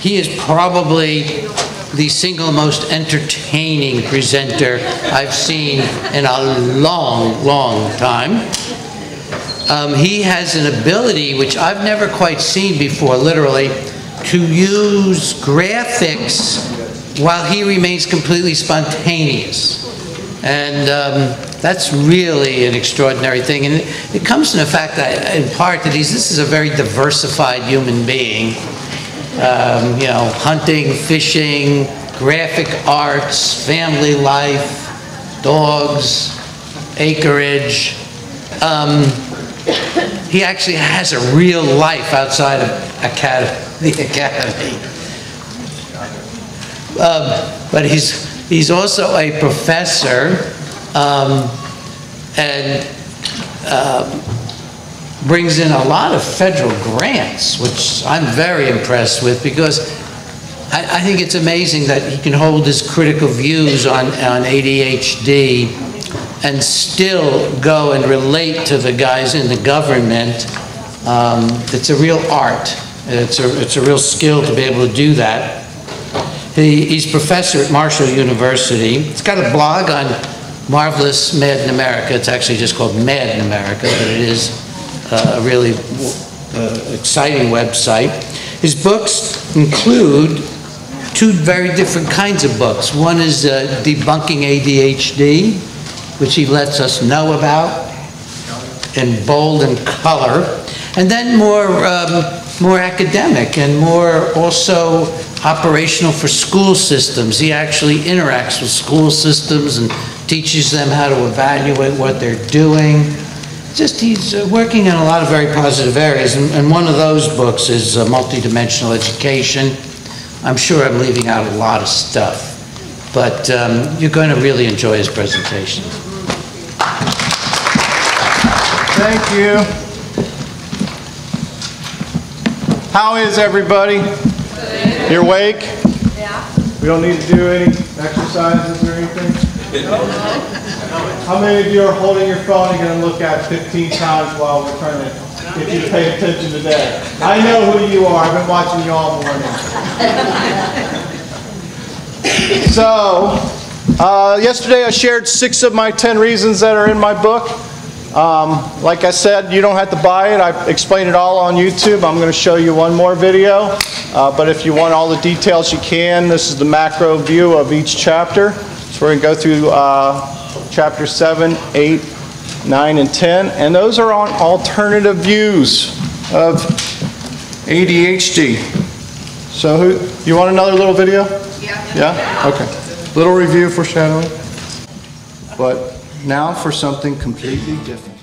He is probably the single most entertaining presenter I've seen in a long, long time. He has an ability, which I've never quite seen before, literally, to use graphics while he remains completely spontaneous. And that's really an extraordinary thing. And it comes from the fact that, in part, that this is a very diversified human being. You know, hunting, fishing, graphic arts, family life, dogs, acreage. He actually has a real life outside of the academy. But he's also a professor and brings in a lot of federal grants, which I'm very impressed with, because I think it's amazing that he can hold his critical views on ADHD and still go and relate to the guys in the government. It's a real art. It's a real skill to be able to do that. He's professor at Marshall University. He's got a blog on Marvelous Mad in America. It's actually just called Mad in America, but it is a really exciting website. His books include two very different kinds of books. One is Debunking ADHD, which he lets us know about in bold and color, and then more academic and more also operational for school systems. He actually interacts with school systems and teaches them how to evaluate what they're doing. He's working in a lot of very positive areas, and one of those books is Multidimensional Education. I'm sure I'm leaving out a lot of stuff, but you're going to really enjoy his presentation. Thank you. How is everybody? Good. You're awake? Yeah. We don't need to do any exercises or anything? No. How many of you are holding your phone and going to look at 15 times while we're trying to get you to pay attention today? I know who you are. I've been watching you all morning. So, yesterday I shared 6 of my 10 reasons that are in my book. Like I said, you don't have to buy it. I explained it all on YouTube. I'm going to show you one more video. But if you want all the details, you can. This is the macro view of each chapter. So we're going to go through chapter 7, 8, 9, and 10. And those are on alternative views of ADHD. So you want another little video? Yeah. Yeah? Okay. Little review foreshadowing. But now for something completely different.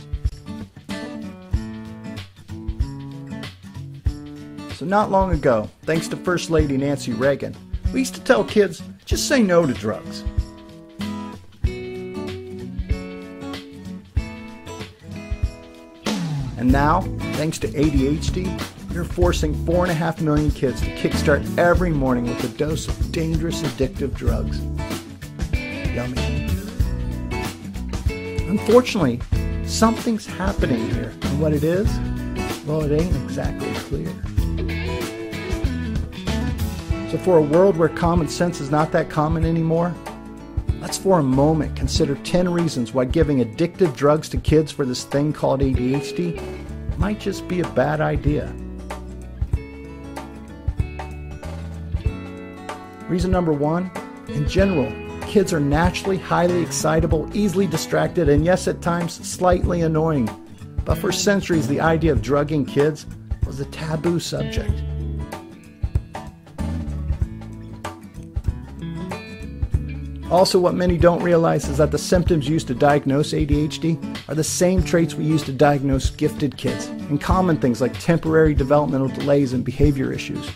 So not long ago, thanks to First Lady Nancy Reagan, we used to tell kids, just say no to drugs. And now, thanks to ADHD, we're forcing 4.5 million kids to kickstart every morning with a dose of dangerous addictive drugs. Yummy. Unfortunately, something's happening here, and what it is, well, it ain't exactly clear. So for a world where common sense is not that common anymore, let's for a moment consider 10 reasons why giving addictive drugs to kids for this thing called ADHD might just be a bad idea. Reason number 1, in general, kids are naturally highly excitable, easily distracted, and yes, at times, slightly annoying. But for centuries, the idea of drugging kids was a taboo subject. Also, what many don't realize is that the symptoms used to diagnose ADHD are the same traits we use to diagnose gifted kids, and common things like temporary developmental delays and behavior issues.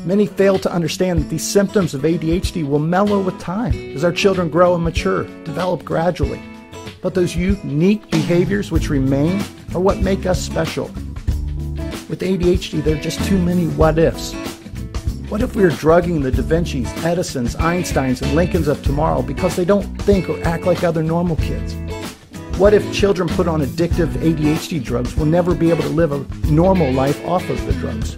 Many fail to understand that these symptoms of ADHD will mellow with time as our children grow and mature, develop gradually. But those unique behaviors which remain are what make us special. With ADHD, there are just too many what-ifs. What if we were drugging the Da Vincis, Edisons, Einsteins, and Lincolns of tomorrow because they don't think or act like other normal kids? What if children put on addictive ADHD drugs will never be able to live a normal life off of the drugs?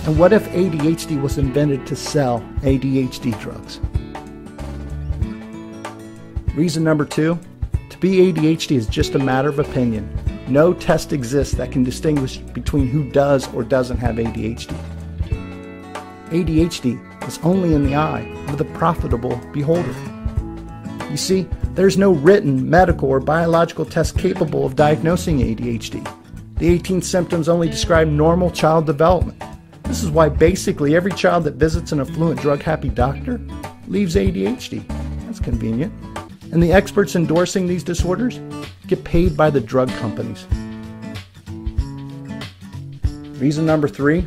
And what if ADHD was invented to sell ADHD drugs? Reason number 2, to be ADHD is just a matter of opinion. No test exists that can distinguish between who does or doesn't have ADHD. ADHD is only in the eye of the profitable beholder. You see, there's no written, medical, or biological test capable of diagnosing ADHD. The 18 symptoms only describe normal child development. This is why basically every child that visits an affluent drug-happy doctor leaves ADHD. That's convenient. And the experts endorsing these disorders get paid by the drug companies. Reason number 3,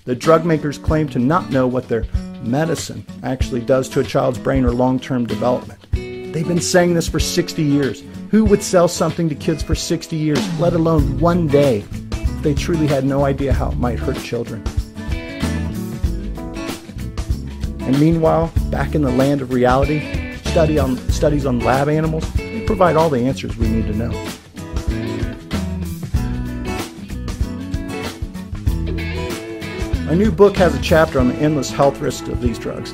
the drug makers claim to not know what their medicine actually does to a child's brain or long-term development. They've been saying this for 60 years. Who would sell something to kids for 60 years, let alone one day, if they truly had no idea how it might hurt children? And meanwhile, back in the land of reality, studies on lab animals, they provide all the answers we need to know. My new book has a chapter on the endless health risks of these drugs.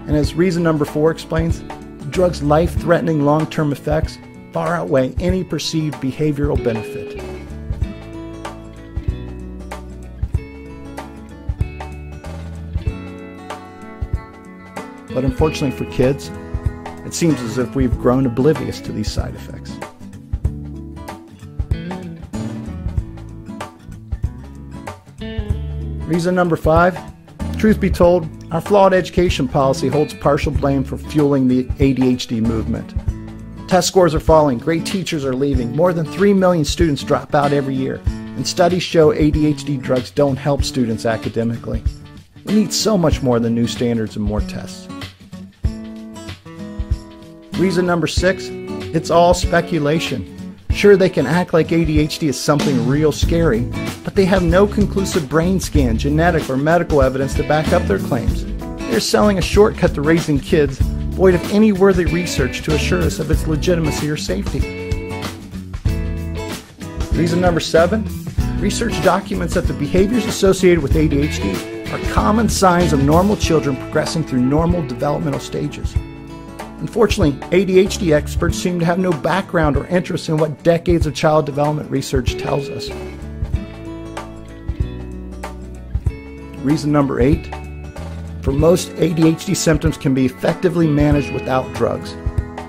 And as reason number 4 explains, the drug's life-threatening long-term effects far outweigh any perceived behavioral benefit. But unfortunately for kids, it seems as if we've grown oblivious to these side effects. Reason number 5, truth be told, our flawed education policy holds partial blame for fueling the ADHD movement. Test scores are falling, great teachers are leaving, more than 3 million students drop out every year, and studies show ADHD drugs don't help students academically. We need so much more than new standards and more tests. Reason number 6, it's all speculation. Sure, they can act like ADHD is something real scary, but they have no conclusive brain scan, genetic, or medical evidence to back up their claims. They're selling a shortcut to raising kids, void of any worthy research to assure us of its legitimacy or safety. Reason number 7, research documents that the behaviors associated with ADHD are common signs of normal children progressing through normal developmental stages. Unfortunately, ADHD experts seem to have no background or interest in what decades of child development research tells us. Reason number 8, for most, ADHD symptoms can be effectively managed without drugs.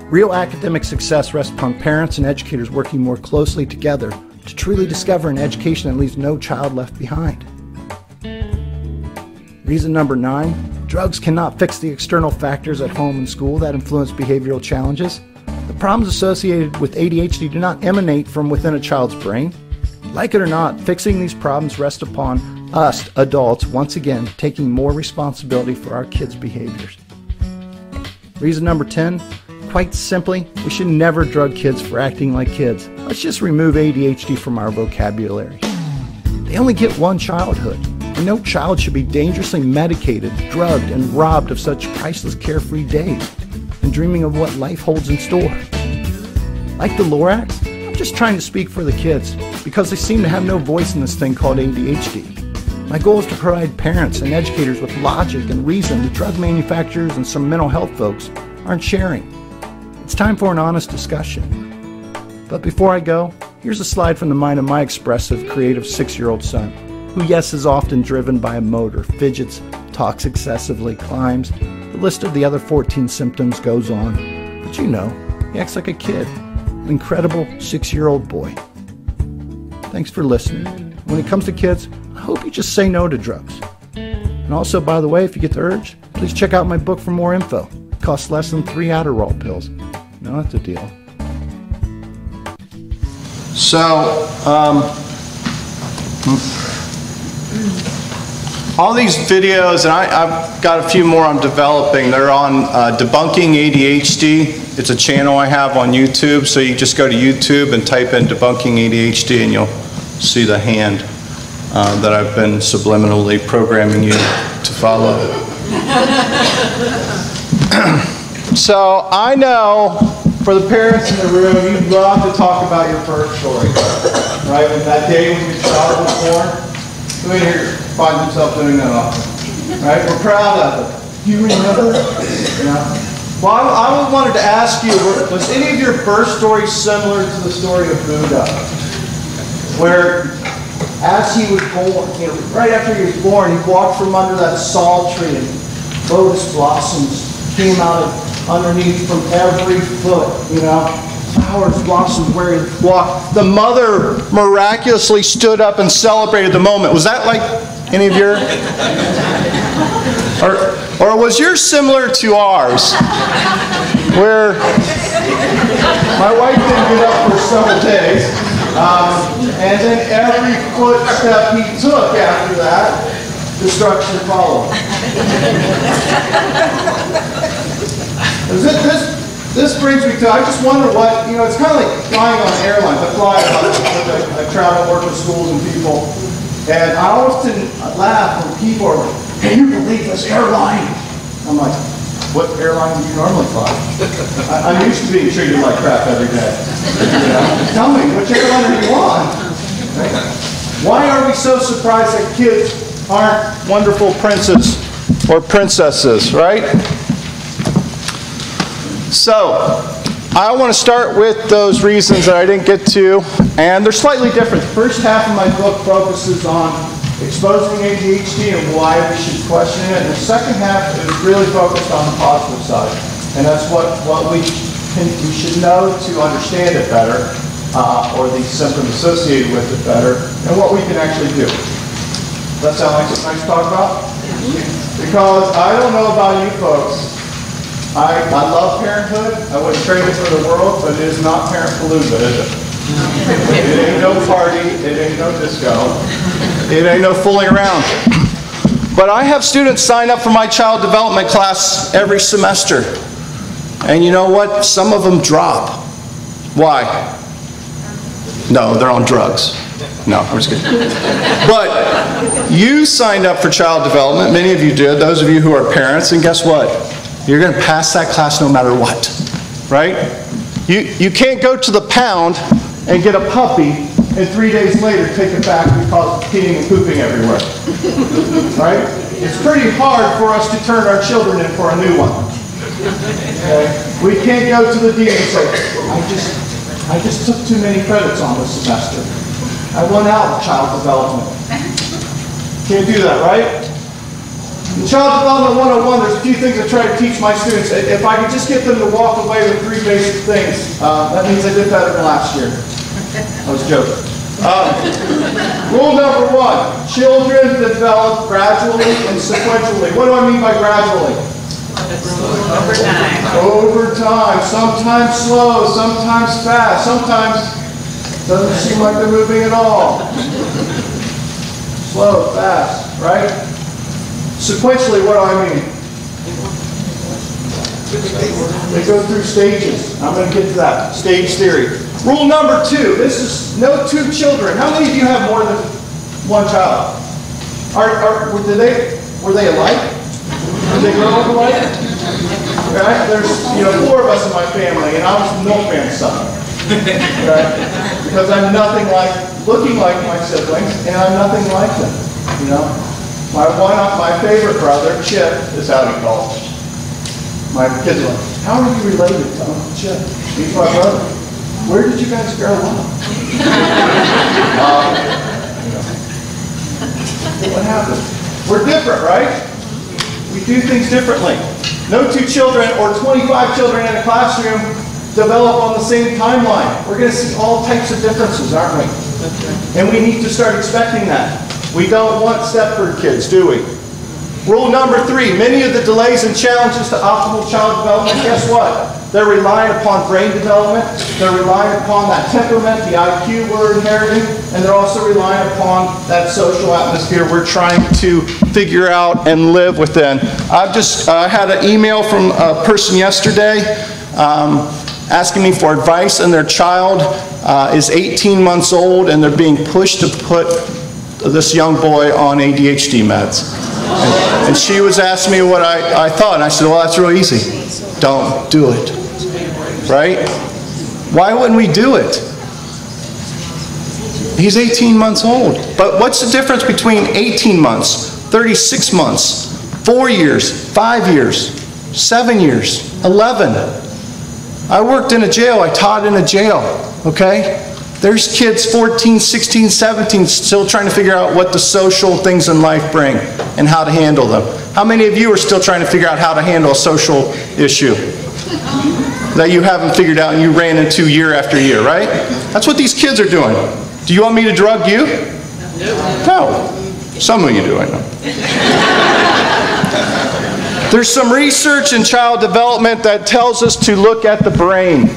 Real academic success rests upon parents and educators working more closely together to truly discover an education that leaves no child left behind. Reason number 9, drugs cannot fix the external factors at home and school that influence behavioral challenges. The problems associated with ADHD do not emanate from within a child's brain. Like it or not, fixing these problems rests upon us adults, once again, taking more responsibility for our kids' behaviors. Reason number 10, quite simply, we should never drug kids for acting like kids. Let's just remove ADHD from our vocabulary. They only get one childhood. And no child should be dangerously medicated, drugged, and robbed of such priceless carefree days and dreaming of what life holds in store. Like the Lorax, I'm just trying to speak for the kids because they seem to have no voice in this thing called ADHD. My goal is to provide parents and educators with logic and reason the drug manufacturers and some mental health folks aren't sharing. It's time for an honest discussion. But before I go, here's a slide from the mind of my expressive, creative 6-year-old son, who, yes, is often driven by a motor, fidgets, talks excessively, climbs. The list of the other 14 symptoms goes on. But you know, he acts like a kid, an incredible 6-year-old boy. Thanks for listening. When it comes to kids, I hope you just say no to drugs. And also, by the way, if you get the urge, please check out my book for more info. It costs less than 3 Adderall pills. No, that's a deal. So, all these videos, and I've got a few more I'm developing, they're on Debunking ADHD. It's a channel I have on YouTube, so you just go to YouTube and type in Debunking ADHD and you'll see the hand that I've been subliminally programming you to follow. So I know for the parents in the room, you'd love to talk about your birth story, right? And that day when your child was born, who in here finds himself doing that often, right? We're proud of it. Do you remember? Yeah. Well, I wanted to ask you, was any of your birth stories similar to the story of Buddha? Where as he was born, you know, right after he was born, he walked from under that sal tree and lotus blossoms came out of underneath from every foot, you know. Flowers blossomed where he walked. The mother miraculously stood up and celebrated the moment. Was that like any of your? Or was yours similar to ours? Where my wife didn't get up for several days. And then every footstep he took after that, destruction followed. This brings me to, I just wonder what, you know, it's kind of like flying on airlines. I fly a lot, I travel, work with schools and people, and I often laugh when people are like, can you believe this airline? I'm like, what airline do you normally fly? I'm used to being treated like crap every day. You know? Tell me, which airline are you on? Right? Why are we so surprised that kids aren't wonderful princes or princesses, right? So, I want to start with those reasons that I didn't get to, and they're slightly different. The first half of my book focuses on exposing ADHD and why we should question it, and the second half is really focused on the positive side, and that's what we should know to understand it better, or the symptoms associated with it better, and what we can actually do. Does that sound like something nice to talk about? Because I don't know about you folks, I love parenthood. I wouldn't trade it for the world, but it is not parent-palooza, is it? It ain't no party. It ain't no disco. It ain't no fooling around. But I have students sign up for my child development class every semester. And you know what? Some of them drop. Why? No, they're on drugs. No, I'm just kidding. But you signed up for child development. Many of you did, those of you who are parents. And guess what? You're going to pass that class no matter what, right? You can't go to the pound and get a puppy and 3 days later take it back because it's peeing and pooping everywhere, right? It's pretty hard for us to turn our children in for a new one. Okay? We can't go to the dean and say, I just took too many credits on this semester. I went out with child development. Can't do that, right? In Child Development 101, there's a few things I try to teach my students. If I could just get them to walk away with 3 basic things, that means I did better than last year. I was joking. Rule number 1, children develop gradually and sequentially. What do I mean by gradually? Over time. Over time. Sometimes slow, sometimes fast, sometimes doesn't seem like they're moving at all. Slow, fast, right? Sequentially, what do I mean? They go through stages. I'm going to get to that. Stage theory. Rule number 2. This is no 2 children. How many of you have more than 1 child? Were they alike? Did they grow up alike? Right? There's 4 of us in my family, and I was the milkman's son. Right? Because I'm nothing like, looking like my siblings, and I'm nothing like them. You know? My favorite brother, Chip, is how he calls me. My kids are like, how are you related to Uncle Chip? He's my brother. Where did you guys grow up? What happened? We're different, right? We do things differently. No 2 children or 25 children in a classroom develop on the same timeline. We're going to see all types of differences, aren't we? And we need to start expecting that. We don't want Stepford kids, do we? Rule number 3, many of the delays and challenges to optimal child development, guess what? They're relying upon brain development. They're relying upon that temperament, the IQ we're inheriting, and they're also relying upon that social atmosphere we're trying to figure out and live within. I've just had an email from a person yesterday asking me for advice, and their child is 18 months old, and they're being pushed to put this young boy on ADHD meds. And she was asking me what I thought, and I said, well, that's real easy. Don't do it. Right? Why wouldn't we do it? He's 18 months old. But what's the difference between 18 months, 36 months, 4 years, 5 years, 7 years, 11? I worked in a jail. I taught in a jail. Okay? There's kids 14, 16, 17 still trying to figure out what the social things in life bring and how to handle them. How many of you are still trying to figure out how to handle a social issue that you haven't figured out and you ran into year after year, right? That's what these kids are doing. Do you want me to drug you? No. Some of you do, I know. There's some research in child development that tells us to look at the brain.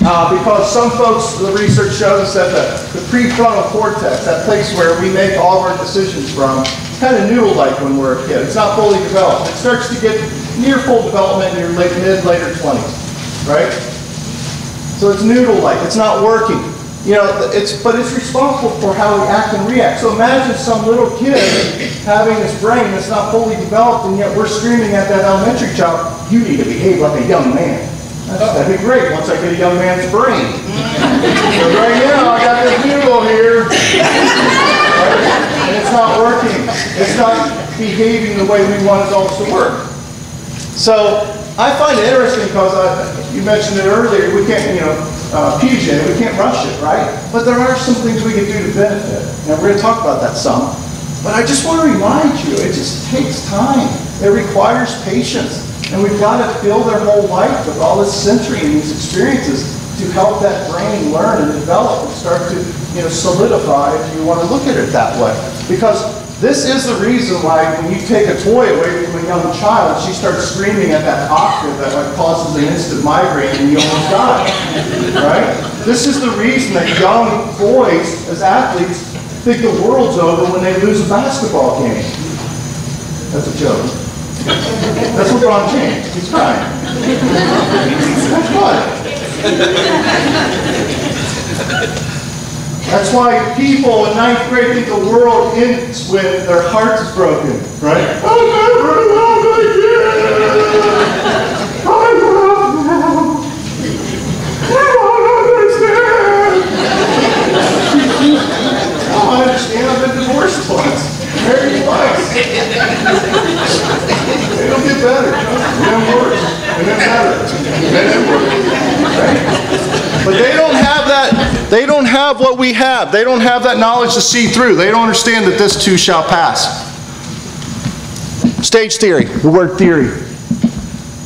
Because some folks, the research shows that the prefrontal cortex, that place where we make all of our decisions from, it's kind of noodle-like when we're a kid. It's not fully developed. It starts to get near full development in your later 20s, right? So it's noodle-like. It's not working. You know, but it's responsible for how we act and react. So imagine some little kid having this brain that's not fully developed, and yet we're screaming at that elementary child, you need to behave like a young man. That'd be great once I get a young man's brain. So right now, I got this noodle here, right? And it's not working. It's not behaving the way we want adults to work. So I find it interesting because you mentioned it earlier, we can't, PJ, we can't rush it, right? But there are some things we can do to benefit. And we're going to talk about that some. But I just want to remind you, it just takes time. It requires patience. And we've got to fill their whole life with all this sensory and these experiences to help that brain learn and develop and start to solidify, if you want to look at it that way. Because this is the reason why when you take a toy away from a young child, she starts screaming at that octave that causes an instant migraine and you almost die. Right? This is the reason that young boys, as athletes, think the world's over when they lose a basketball game. That's a joke. That's LeBron James. He's crying. That's funny. That's why people in 9th grade think the world ends when their heart is broken, right? I'll never love again. I love now. You don't understand. I understand. I've been divorced twice. Married twice. It'll get better. And then worse. And then better. And then worse. Right? But they don't have that. They don't have what we have. They don't have that knowledge to see through. They don't understand that this too shall pass. Stage theory. The word theory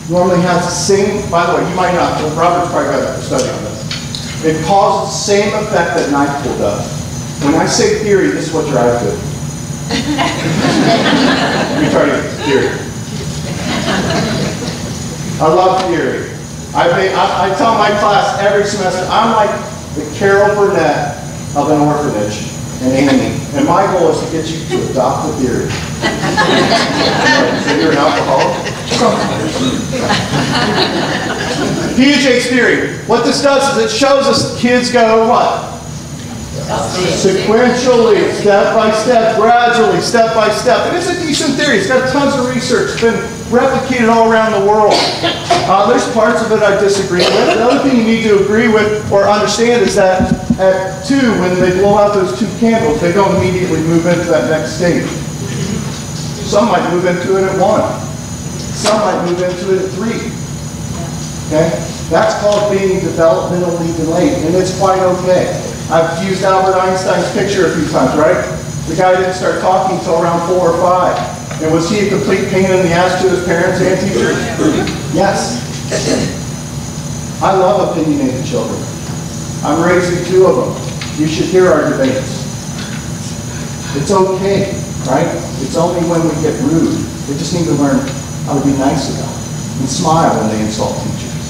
normally has the same, by the way, you might not, Robert's probably got a study on this. It causes the same effect that knife pull does. When I say theory, this is what your eyes do. Theory. I love theory. I tell my class every semester, I'm like the Carol Burnett of an orphanage and Annie. And my goal is to get you to adopt the theory. So you're an alcoholic? PJ's theory. What this does is it shows us kids go what? Sequentially, step by step, gradually, step by step. And it's a decent theory. It's got tons of research. It's been replicated all around the world. There's parts of it I disagree with. The other thing you need to agree with or understand is that at 2, when they blow out those 2 candles, they don't immediately move into that next stage. Some might move into it at 1. Some might move into it at 3. Okay? That's called being developmentally delayed, and it's quite okay. I've used Albert Einstein's picture a few times, right? The guy didn't start talking until around 4 or 5. And was he a complete pain in the ass to his parents and teachers? Yes. I love opinionated children. I'm raising 2 of them. You should hear our debates. It's okay, right? It's only when we get rude. We just need to learn how to be nice about it and smile when they insult teachers.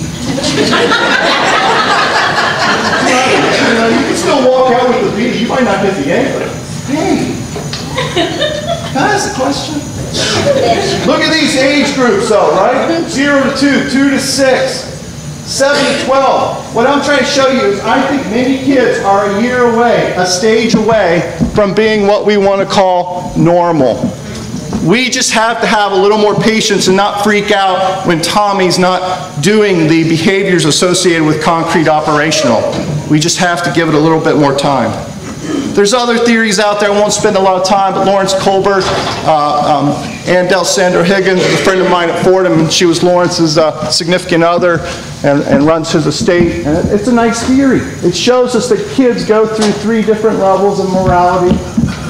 You can still walk out with the B. You might not get the A, but hey, can I ask a question? Look at these age groups, though, right? 0 to 2, 2 to 6, 7 to 12. What I'm trying to show you is I think many kids are a year away, a stage away from being what we want to call normal. We just have to have a little more patience and not freak out when Tommy's not doing the behaviors associated with concrete operational. We just have to give it a little bit more time. There's other theories out there. I won't spend a lot of time, but Lawrence Colbert, Ann Sandra Higgins, a friend of mine at Fordham, and she was Lawrence's significant other and runs his estate. And it's a nice theory. It shows us that kids go through 3 different levels of morality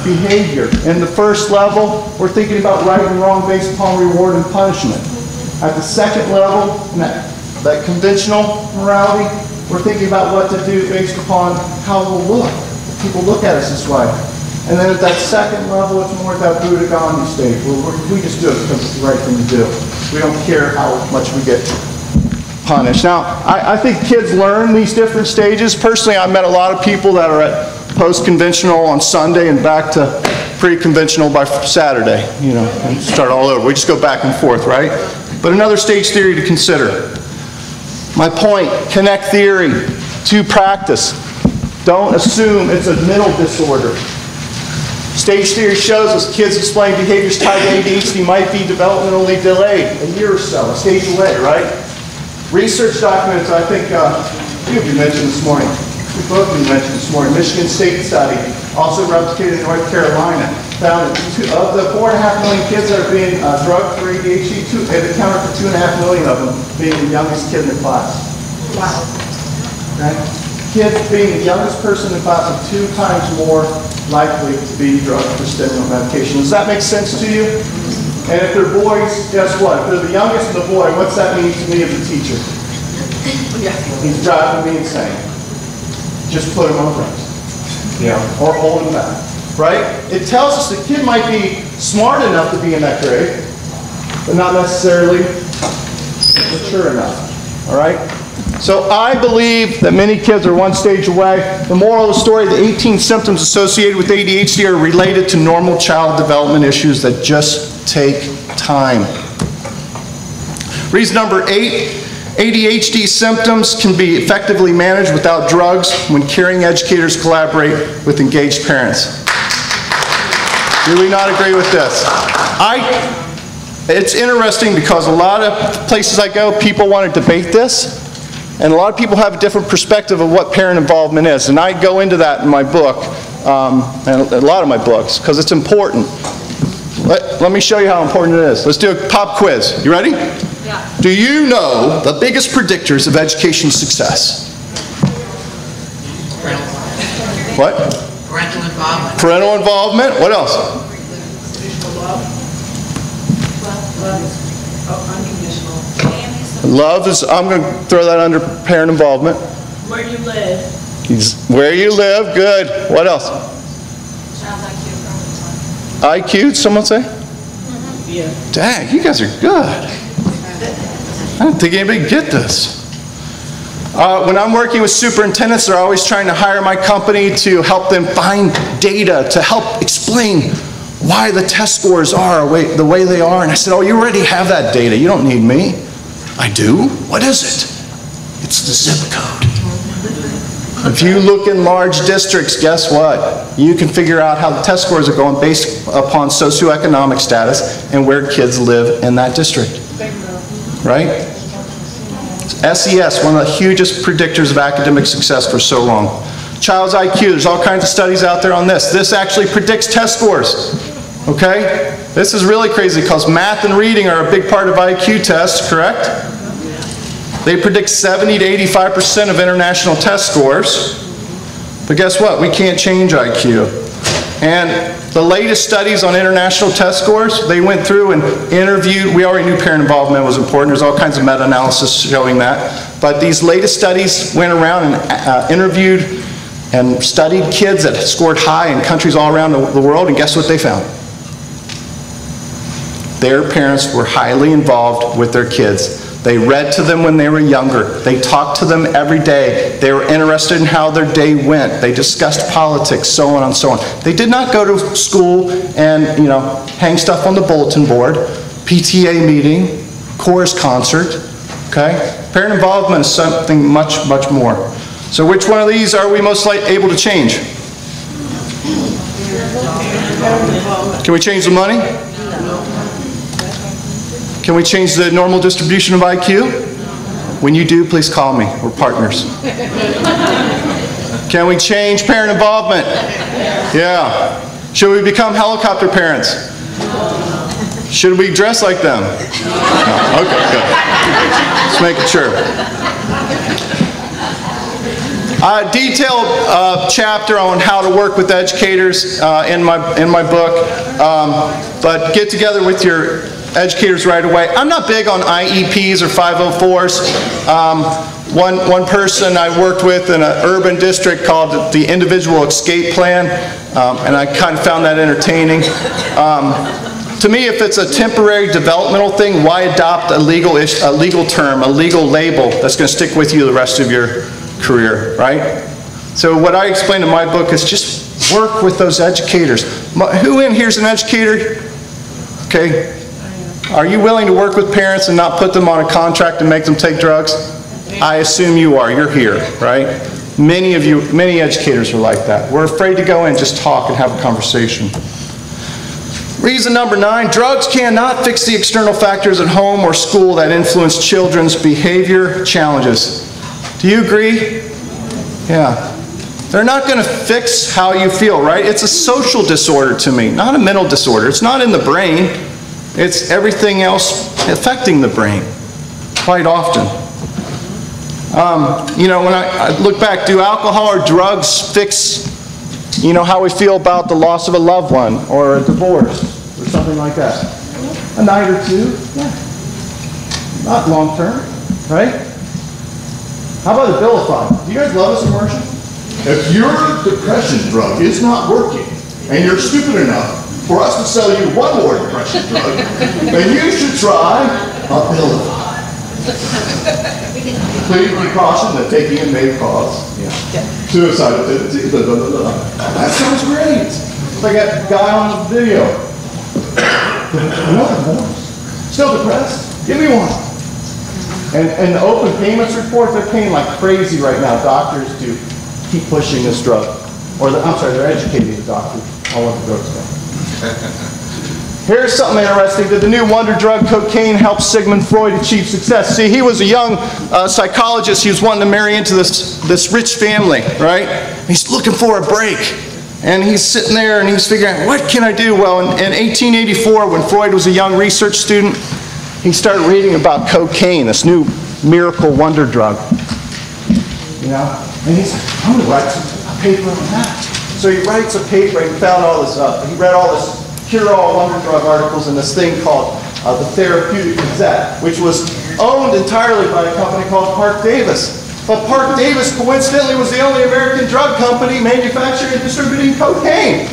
behavior. In the first level, we're thinking about right and wrong based upon reward and punishment. At the second level, that conventional morality, we're thinking about what to do based upon how we'll look. People look at us this way. And then at that second level, it's more that Buddha Gandhi stage, where we just do it because it's the right thing to do. We don't care how much we get punished. Now, I think kids learn these different stages. Personally, I met a lot of people that are at post-conventional on Sunday and back to pre-conventional by Saturday, you know, and start all over. We just go back and forth, right? But another stage theory to consider. My point, connect theory to practice. Don't assume it's a mental disorder. Stage theory shows us kids displaying behaviors tied to ADHD might be developmentally delayed, a year or so, a stage away, right? Research documents, I think you mentioned this morning. We both mentioned this morning. Michigan State study, also replicated in North Carolina, found that of the 4.5 million kids that are being drugged for ADHD, it accounted for 2.5 million of them being the youngest kid in the class. Wow. Right? Kids being the youngest person in class are 2 times more likely to be drugged for stimulant medication. Does that make sense to you? And if they're boys, guess what? If they're the youngest of the boy, what's that mean to me as a teacher? He's driving me insane. Just put him on drugs. Yeah. Or hold him back. Right? It tells us the kid might be smart enough to be in that grade, but not necessarily mature enough. All right? So I believe that many kids are 1 stage away. The moral of the story, the 18 symptoms associated with ADHD are related to normal child development issues that just take time. Reason number 8, ADHD symptoms can be effectively managed without drugs when caring educators collaborate with engaged parents. Do we not agree with this? It's interesting because a lot of places I go, people want to debate this. And a lot of people have a different perspective of what parent involvement is. And I go into that in my book, and a lot of my books, because it's important. Let me show you how important it is. Let's do a pop quiz. You ready? Yeah. Do you know the biggest predictors of education success? What? Parental involvement. Parental involvement. What else? Love is, I'm going to throw that under parent involvement. Where you live. Where you live, good. What else? Child's IQ, someone say? Yeah. Dang, you guys are good. I don't think anybody can get this. When I'm working with superintendents, they're always trying to hire my company to help them find data to help explain why the test scores are the way they are. And I said, oh, you already have that data. You don't need me. I do? What is it? It's the zip code. If you look in large districts, guess what? You can figure out how the test scores are going based upon socioeconomic status and where kids live in that district. Right? SES, one of the hugest predictors of academic success for so long. Child's IQ, there's all kinds of studies out there on this. This actually predicts test scores. Okay? This is really crazy because math and reading are a big part of IQ tests, correct? They predict 70 to 85% of international test scores. But guess what? We can't change IQ. And the latest studies on international test scores, they went through and interviewed, we already knew parent involvement was important. There's all kinds of meta-analysis showing that. But these latest studies went around and interviewed and studied kids that scored high in countries all around the world, and guess what they found? Their parents were highly involved with their kids. They read to them when they were younger. They talked to them every day. They were interested in how their day went. They discussed politics, so on and so on. They did not go to school and, hang stuff on the bulletin board, PTA meeting, chorus concert, okay? Parent involvement is something much, much more. So which one of these are we most able to change? Can we change the money? Can we change the normal distribution of IQ? When you do, please call me. We're partners. Can we change parent involvement? Yeah. Should we become helicopter parents? Should we dress like them? No. Okay, good. Just making sure. A detailed chapter on how to work with educators in my book, but get together with your educators right away. I'm not big on IEPs or 504s. One person I worked with in an urban district called the Individual Escape Plan, and I kind of found that entertaining. To me, if it's a temporary developmental thing, why adopt a legal term, a legal label that's going to stick with you the rest of your career, right? So what I explain in my book is just work with those educators. Who in here is an educator? Okay. Are you willing to work with parents and not put them on a contract and make them take drugs? I assume you are. You're here, right? Many of you, many educators are like that. We're afraid to go in and just talk and have a conversation. Reason number 9, drugs cannot fix the external factors at home or school that influence children's behavior challenges. Do you agree? Yeah. They're not going to fix how you feel, right? It's a social disorder to me, not a mental disorder. It's not in the brain. It's everything else affecting the brain, quite often. When I look back, do alcohol or drugs fix, how we feel about the loss of a loved one or a divorce or something like that? A night or two? Yeah. Not long term, right? How about Abilify? Do you guys love this commercial? If your depression drug is not working and you're stupid enough for us to sell you one more depression drug, then you should try Abilify. Please be cautioned that taking it may cause suicidal tendencies. That sounds great. Like that guy on the video. Still depressed? Give me one. And the open payments report, they're paying like crazy right now, doctors, to keep pushing this drug. They're educating the doctors on what the drug's doing. Here's something interesting. Did the new wonder drug cocaine help Sigmund Freud achieve success? See, he was a young psychologist. He was wanting to marry into this rich family, right? He's looking for a break. And he's sitting there and he's figuring out, what can I do? Well, in 1884, when Freud was a young research student, he started reading about cocaine, this new miracle wonder drug. And he's like, I'm going to write a paper on that. So he writes a paper, he found all this up. He read all this cure-all wonder drug articles in this thing called the Therapeutic Gazette, which was owned entirely by a company called Park Davis. But Park Davis, coincidentally, was the only American drug company manufacturing and distributing cocaine.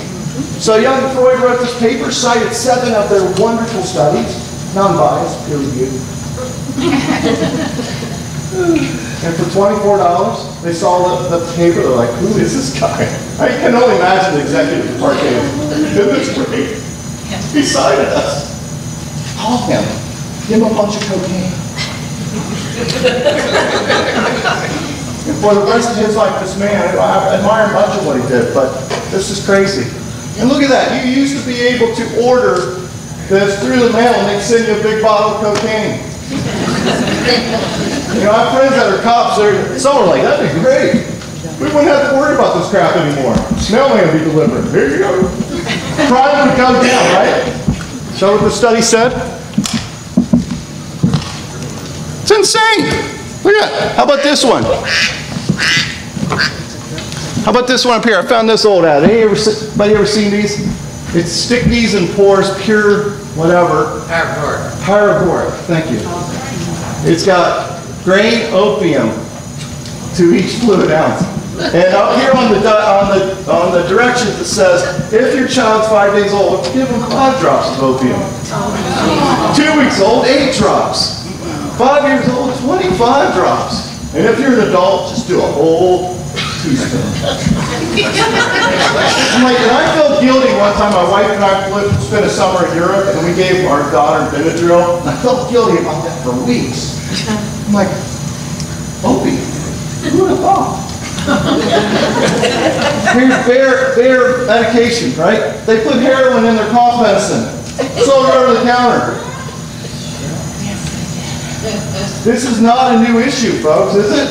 So young Freud wrote this paper, cited 7 of their wonderful studies, non-biased, peer-reviewed. And for $24, they saw the paper. They're like, who is this guy? I can only imagine the executive of Park Davis. Isn't this great? He cited us. Call him. Give him a bunch of cocaine. And for the rest of his life, this man, I admire much of what he did, but this is crazy. And look at that. You used to be able to order this through the mail and they'd send you a big bottle of cocaine. I have friends that are cops. Some are like, that'd be great. We wouldn't have to worry about this crap anymore. Mailman would be delivered. Here you go. Crime would come down, right? So what the study said? It's insane. Look at that. How about this one? How about this one up here? I found this old ad. Anybody ever seen these? It's stick these in pores, pure whatever. Paregoric. Thank you. It's got grain opium to each fluid ounce. And up here on the directions it says, if your child's 5 days old, give them 5 drops of opium. 2 weeks old, 8 drops. 5 years old, 25 drops. And if you're an adult, just do a whole teaspoon. I'm like, and I felt guilty one time. My wife and I spent a summer in Europe, and we gave our daughter Benadryl. And I felt guilty about that for weeks. I'm like, Opie, who would have thought? Here's Bayer medication, right? They put heroin in their cough medicine. Sold it over the counter. This is not a new issue, folks, is it?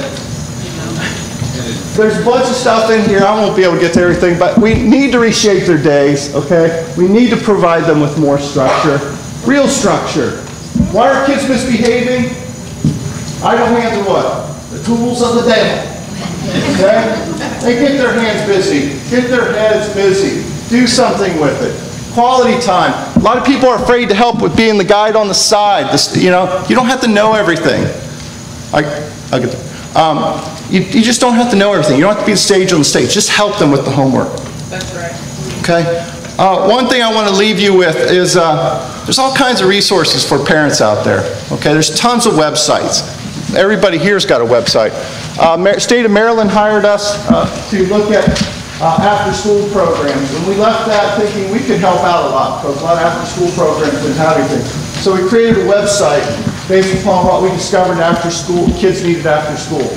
There's a bunch of stuff in here. I won't be able to get to everything, but we need to reshape their days, okay? We need to provide them with more structure, real structure. Why are kids misbehaving? Idle hands are what? The tools of the devil. Okay? They get their hands busy, get their heads busy, do something with it. Quality time. A lot of people are afraid to help with being the guide on the side. This, you know, you don't have to know everything. I'll get there. You just don't have to know everything. You don't have to be the sage on the stage. Just help them with the homework. That's right. Okay? One thing I want to leave you with is there's all kinds of resources for parents out there. Okay? There's tons of websites. Everybody here's got a website. State of Maryland hired us to look at after-school programs. And we left that thinking we could help out a lot because a lot of after-school programs didn't have anything. So we created a website based upon what we discovered after school, kids needed after school.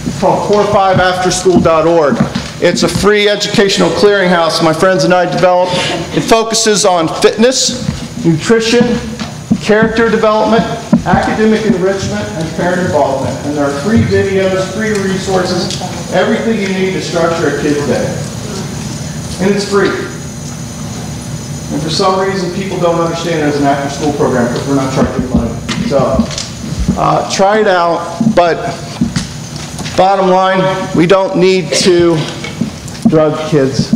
It's called core5afterschool.org. It's a free educational clearinghouse my friends and I developed. It focuses on fitness, nutrition, character development, academic enrichment, and parent involvement. And there are free videos, free resources, everything you need to structure a kid's day. And it's free. And for some reason, people don't understand there's an after-school program because we're not charging money. So, try it out, but bottom line, we don't need to drug kids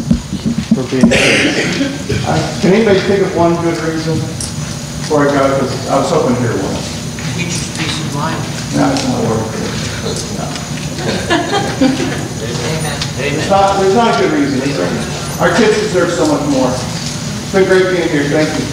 for being kids. Can anybody think of one good reason before I go? Because I was hoping to hear one. Teacher's peace of mind. No, it's not working. No. Amen. There's not a good reason. Our kids deserve so much more. It's been great being here. Thank you.